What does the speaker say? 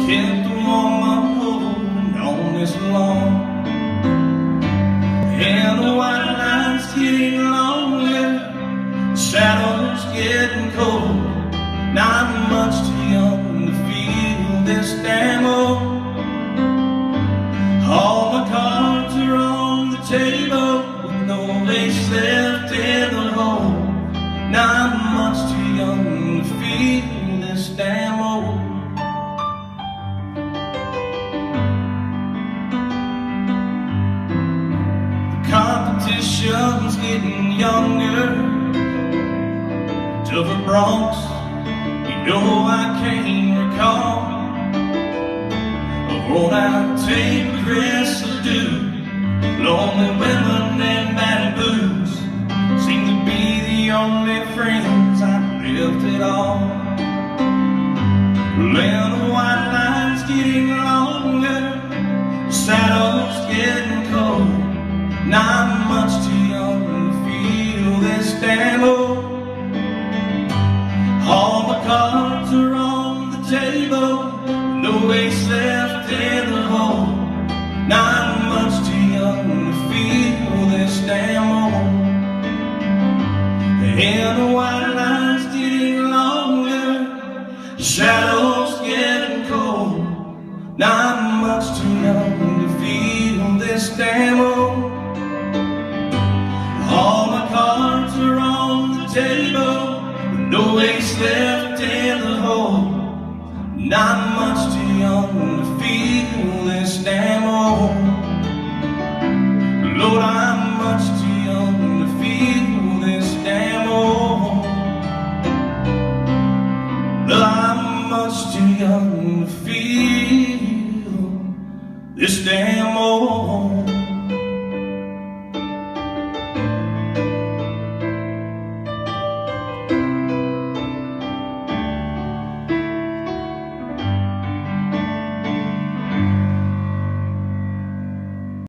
kept a woman holding on this long. And the white line's getting longer, the shadows getting cold. Not much too young to feel this damn old. All my cards are on the table with no ace left in the hole. Not much too young to feel this damn old. The competition's getting younger. To the Bronx, you know I can't recall. A worn-out tape crystal dew, lonely women and bad blues seem to be the only friends I've left at all. Well, the white line's getting longer, the shadows getting cold. Not much too young to feel this damn old. All my cards are on the table, no ace left in the hole. Not much too young to feel this damn old. And the white line's getting longer, the shadows getting cold. Not much too young to feel this damn old. All my cards are on the table, no ace left in the hole. Not much too young to feel this damn old. Lord,